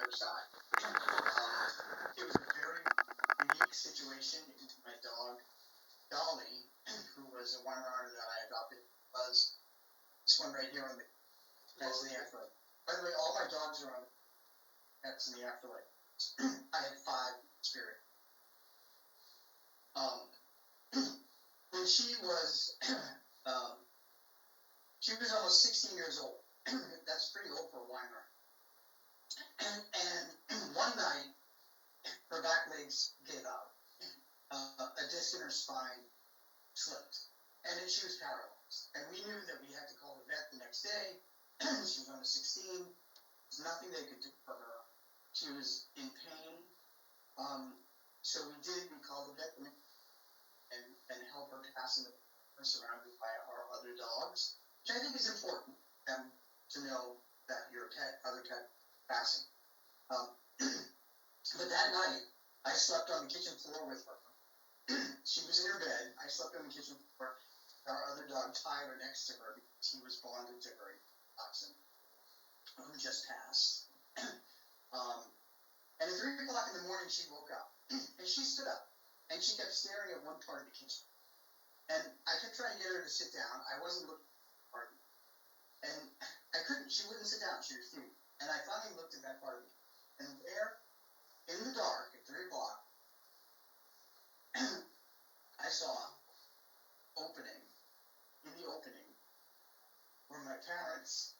other side. It was a very unique situation. My dog, Dolly, who was a Weimaraner that I adopted, was this one right here on the Pets in the Afterlife. By the way, all my dogs are on Pets in the Afterlife. I had 5 spirit. When she was almost 16 years old. That's pretty old for a Weimaraner. And one night, her back legs gave out. A disc in her spine slipped, and then she was paralyzed. And we knew that we had to call the vet the next day. She was only 16. There's nothing they could do for her. She was in pain. So we called the vet and help her pass in the surrounded by our other dogs, which I think is important to know that your other pet passing. But that night, I slept on the kitchen floor with her. She was in her bed. I slept on the kitchen floor. Our other dog, Tyler, next to her because he was bonded to her oxen, who just passed. And at 3 o'clock in the morning, she woke up. And she stood up. And she kept staring at one part of the kitchen. And I kept trying to get her to sit down. I wasn't looking at the part. And I couldn't. She wouldn't sit down. She refused. And I finally looked at that part of me. And there, in the dark, at 3 o'clock, I saw opening. In the opening were my parents,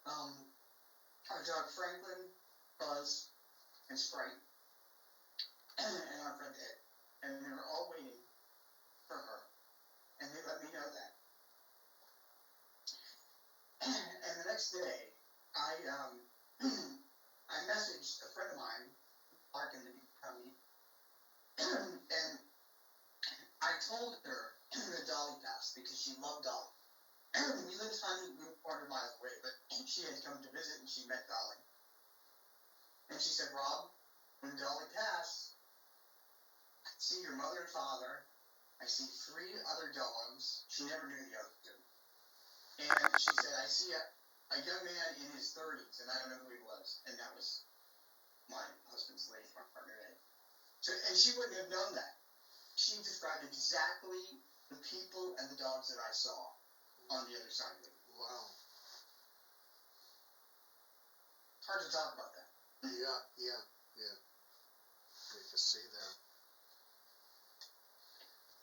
our dog Franklin, Buzz, and Sprite, and our friend Ed. And they were all waiting for her. And they let me know that. And the next day, I messaged a friend of mine, Larkin, to be coming, and I told her that Dolly passed because she loved Dolly. We lived 100 miles away, but she had come to visit and she met Dolly. And she said, Rob, when Dolly passed, I see your mother and father. I see 3 other dogs. She never knew the other 2. And she said, I see a young man in his 30s, and I don't know who he was. And that was my husband's late partner, Ed. So, and she wouldn't have known that. She described exactly the people and the dogs that I saw on the other side of it. Wow. Hard to talk about that. Yeah. You can see that.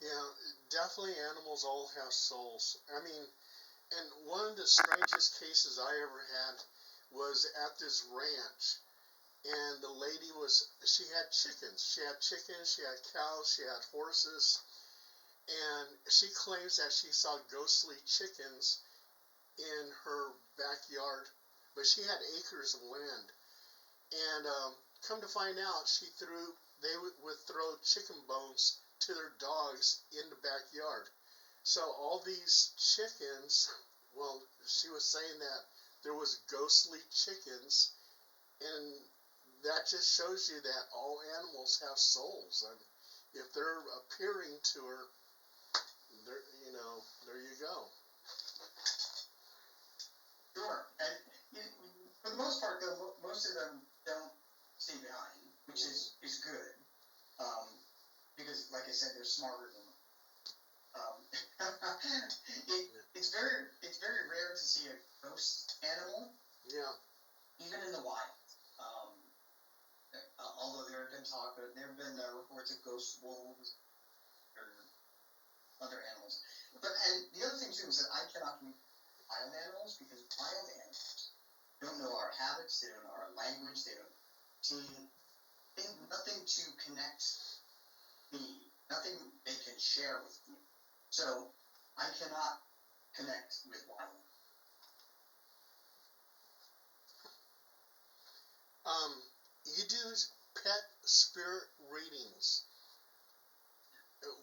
Yeah, definitely animals all have souls. I mean, and one of the strangest cases I ever had was at this ranch. And the lady she had chickens. She had cows, she had horses. And she claims that she saw ghostly chickens in her backyard. But she had acres of land. And come to find out, they would throw chicken bones to their dogs in the backyard. So all these chickens, well, she was saying that there was ghostly chickens, and that just shows you that all animals have souls. And if they're appearing to her, there you go. Sure. And for the most part, though, most of them don't stay behind, which is good. Because, like I said, they're smarter than them. It's very rare to see a ghost animal. Yeah. Even in the wild. Although there have been reports of ghost wolves or other animals. And the other thing too is that I cannot communicate with wild animals because wild animals don't know our habits, they don't know our language, they don't nothing to connect me, nothing they can share with me. So I cannot connect with wild animals. You do pet spirit readings.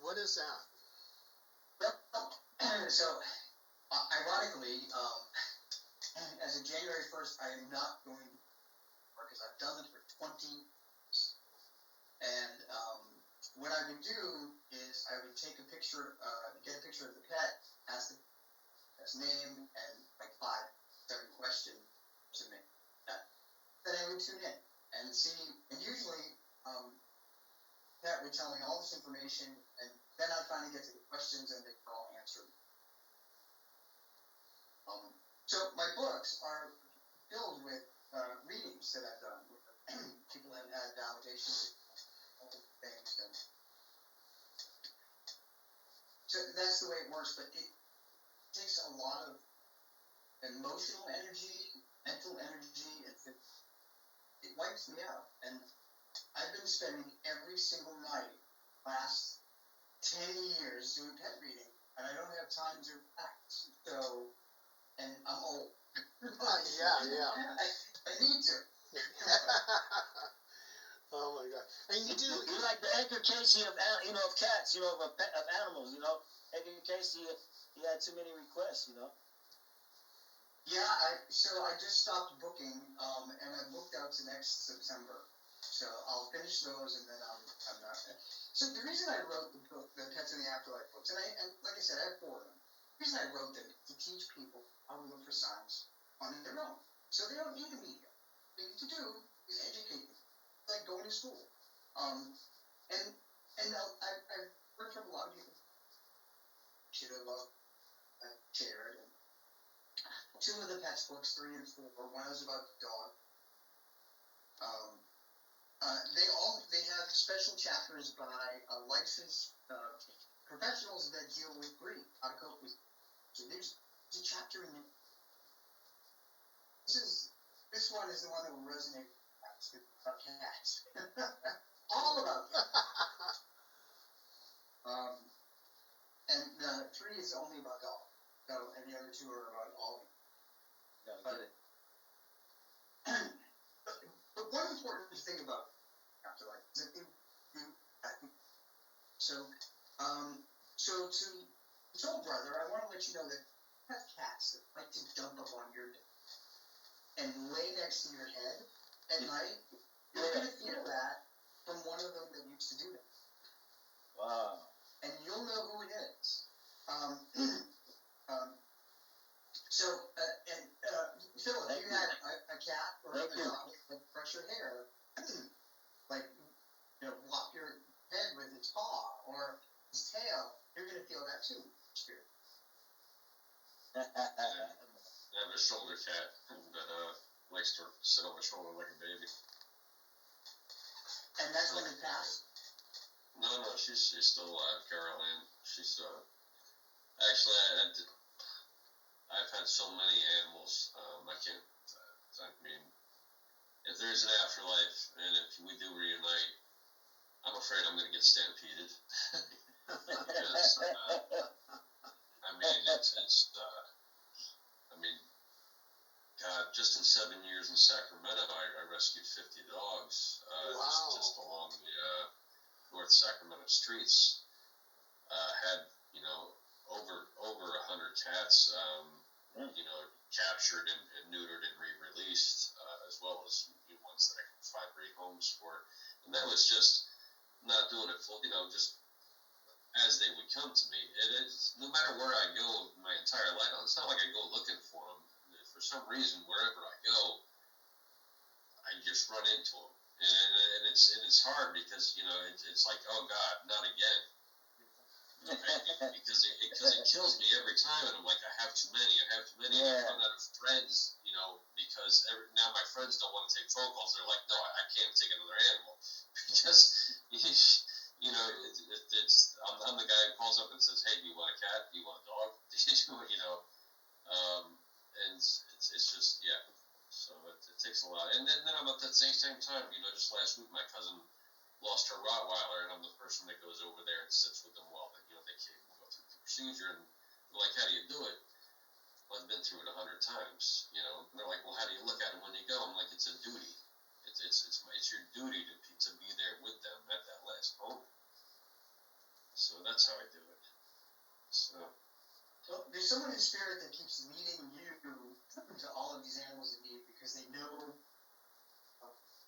What is that? So, ironically, as of January 1st, I am not going to work because I've done it for 20 years. And what I would do is I would take a picture, get a picture of the pet, ask the pet's name, and like 5-7 questions, to me, then I would tune in and see, and usually, Pat would tell me all this information, and then I'd finally get to the questions, and they were all answered. So my books are filled with readings that I've done. People have had validations of things, and so that's the way it works. But it takes a lot of emotional energy, mental energy, and it wipes me out. And I've been spending every single night last 10 years doing pet reading, and I don't have time to relax. So, and I'm old. Yeah. I need to. Oh my God! And you do. You're like the Edgar Casey of cats, of animals. Edgar Casey, he had too many requests. Yeah, so I just stopped booking, and I booked out to next September. So I'll finish those, and then I'm not. So the reason I wrote the book, the Pets in the Afterlife books, and like I said, I have 4 of them. The reason I wrote them is to teach people how to look for signs on their own, so they don't need a medium. What they need to do is educate them, like going to school. And I've heard from a lot of people. Should have shared. And 2 of the pets books, 3 and 4. One is about the dog. They have special chapters by licensed professionals that deal with grief, how to cope with. So there's a chapter in it. This one is the one that will resonate with cats. All about cats. And 3 is only about dogs. So, and the other 2 are about all. But one important thing about afterlife is that so to soul brother, I want to let you know that you have cats that like to jump up on your bed and lay next to your head at night. You're going to feel that from one of them that used to do that. Wow. And you'll know who it is. Philip, if you had a cat or a dog that brush your hair, like, whop your head with its paw or his tail, you're going to feel that too, spirit. I have a shoulder cat that likes to sit on my shoulder like a baby. And that's when it passed? No, she's still alive, Caroline. She's actually I've had so many animals. I can't. I mean, if there's an afterlife and if we do reunite, I'm afraid I'm going to get stampeded. Because I mean, God, just in 7 years in Sacramento, I rescued 50 dogs. Wow. Just along the North Sacramento streets. Had over 100 cats. Captured and neutered and re-released, as well as ones that I could find great homes for. And that was just not doing it full, just as they would come to me. It is, no matter where I go my entire life, it's not like I go looking for them. For some reason, wherever I go, I just run into them. And it's hard because, it's like, oh God, not again. Because it kills me every time, and I'm like, I have too many, and I run out of friends, because now my friends don't want to take phone calls. They're like, no, I can't take another animal, because I'm the guy who calls up and says, hey, do you want a cat? Do you want a dog? And it's just, yeah. So it takes a lot, and then about that same time, just last week, my cousin lost her Rottweiler, and I'm the person that goes over there and sits with them while they can't go through the procedure. And they're like, how do you do it? Well, I've been through it 100 times, And they're like, well, how do you look at it when you go? I'm like, it's a duty. It's your duty to be there with them at that last moment. So that's how I do it. So. Well, there's someone in spirit that keeps leading you to all of these animals in need because they know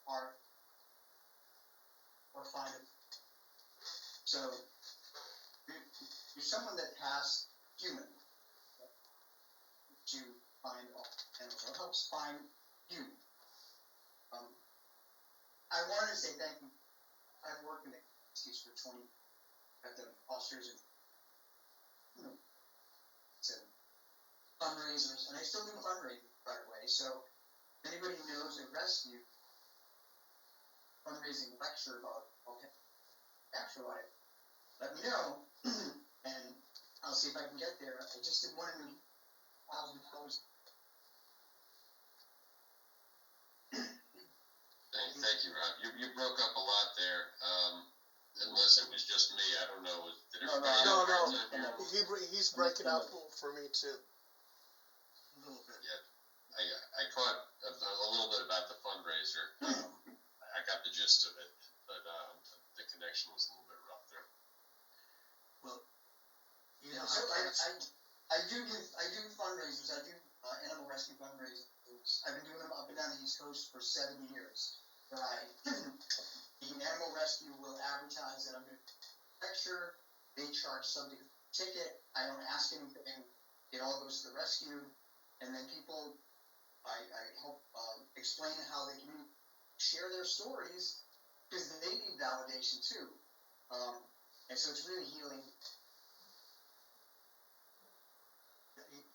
or find it. So you're someone that passed human to find all animals, or helps find you. I wanted to say thank you. I've worked in the States for 20. I've done fosters and fundraisers, and I still do fundraising, by the way. So, if anybody knows a rescue fundraising lecture about afterlife, let me know, and I'll see if I can get there. I just did one in $1,000. Thank you, Rob. You broke up a lot there. Unless it was just me, I don't know. Did everybody have a hard time hearing? He's breaking up for me too. A little bit. Yeah, I caught a little bit about the fundraiser. I got the gist of it, but the connection was a little bit rough there. Well, you know, so I do fundraisers. I do animal rescue fundraisers. I've been doing them up and down the East Coast for 7 years. Where the animal rescue will advertise that I'm going to lecture. They charge somebody a ticket. I don't ask anything. It all goes to the rescue, and then people, I help explain how they can share their stories because they need validation too. And so it's really healing.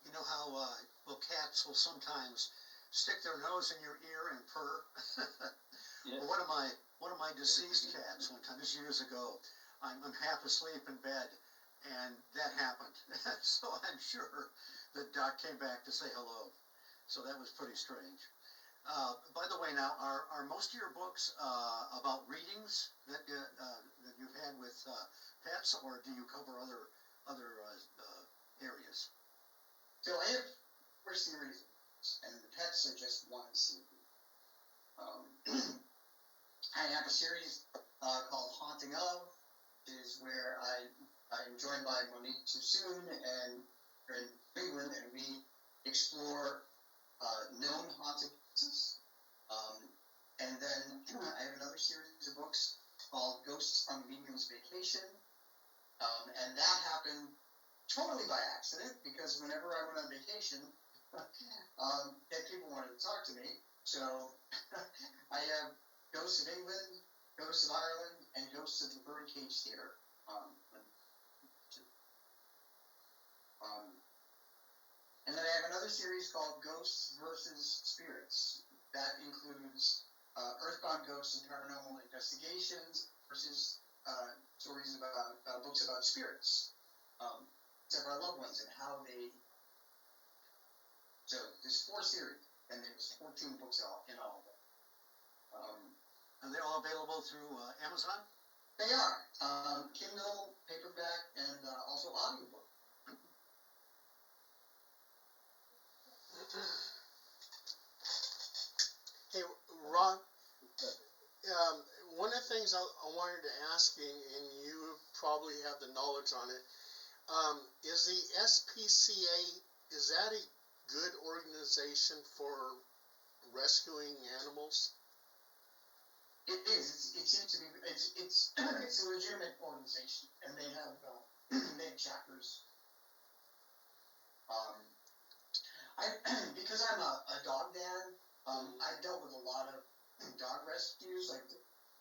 You know how cats will sometimes stick their nose in your ear and purr. Yeah. Well, one of my deceased cats one time, this years ago, I'm half asleep in bed, and that happened. So I'm sure the doc came back to say hello. So that was pretty strange. By the way, now are most of your books about readings that you've had with pets, or do you cover other areas? So I have 4 series, and the pets are just one series. I have a series called Haunting Of, is where I'm joined by Monique Tusoon and we're in England, and we explore known haunted places. And then I have another series of books called Ghosts on Medium's Vacation, and that happened totally by accident because whenever I went on vacation, people wanted to talk to me. So I have Ghosts of England, Ghosts of Ireland, and Ghosts of the Birdcage Theater. And then I have another series called Ghosts versus Spirits. That includes Earthbound Ghosts and Paranormal Investigations versus stories about books about spirits of our loved ones and how they. So there's 4 series, and there's 14 books in all of them. Are they all available through Amazon? They are Kindle, paperback, and also audiobook. Hey, Ron, one of the things I wanted to ask you, and you probably have the knowledge on it, is the SPCA, is that a good organization for rescuing animals? It is. It seems to be. It's a legitimate organization, and they have chapters. Because I'm a dog dad, I've dealt with a lot of dog rescues, like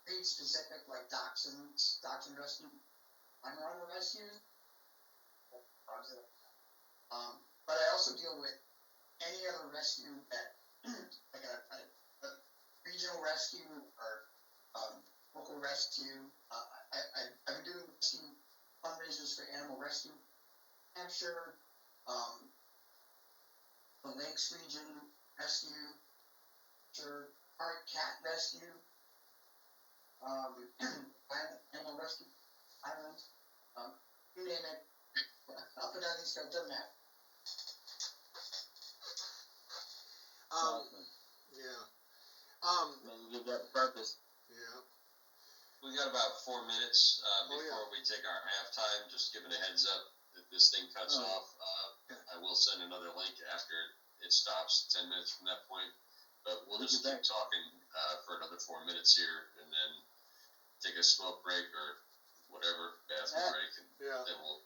breed specific, like dachshund rescue, Weimaraner rescues. But I also deal with any other rescue that, like a regional rescue or local rescue. I've been doing rescue fundraisers for animal rescue, Hampshire, the Lakes region rescue, Park cat rescue, animal rescue, island, you name it. Up and down these guys, doesn't matter. Yeah. Give that a purpose. Yeah. We got about 4 minutes before we take our halftime. Just giving a heads up that this thing cuts off. I will send another link after it stops 10 minutes from that point. But we'll just keep talking for another 4 minutes here, and then take a smoke break or whatever, bathroom break, and then we'll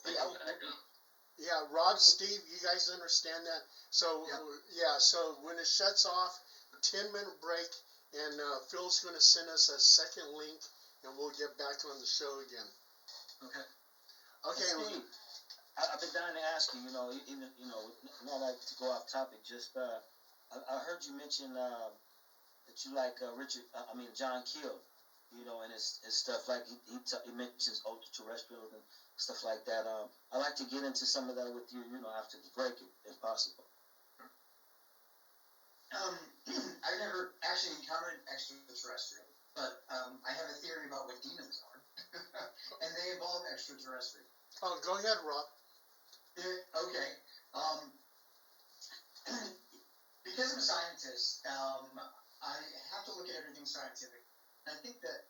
pick it back up. Yeah, Rob, Steve, you guys understand that? So, Yep. yeah, so when it shuts off, 10-minute break, and Phil's going to send us a second link, and we'll get back on the show again. Okay. Okay. Steve, I've been dying to ask you. You know, even not like to go off topic. Just I heard you mention that you like John Keel. You know, and his stuff like he mentions ultra-terrestrials and stuff like that. I like to get into some of that with you. You know, after the break, if possible. I've never actually encountered extraterrestrial, but I have a theory about what demons are, and they evolve extraterrestrial. Oh, go ahead, Rob. Okay. Because I'm a scientist, I have to look at everything scientific. And I think that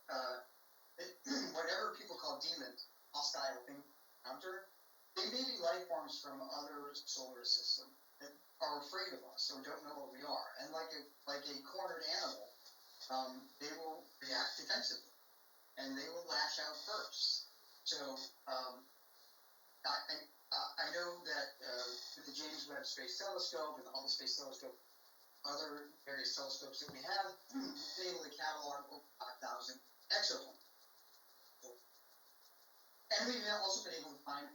whatever people call demons, hostile thing, counter, they may be life forms from other solar systems that are afraid of us or don't know what we are. And like a cornered animal, they will react defensively, and they will lash out first. So I know that with the James Webb Space Telescope and the Hubble Space Telescope, other various telescopes that we have, been able to catalog over 5,000 exoplanets. And we've also been able to find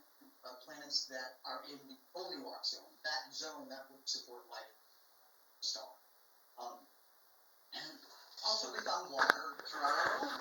planets that are in the Goldilocks zone, that zone that would support life star. And also we found water throughout our own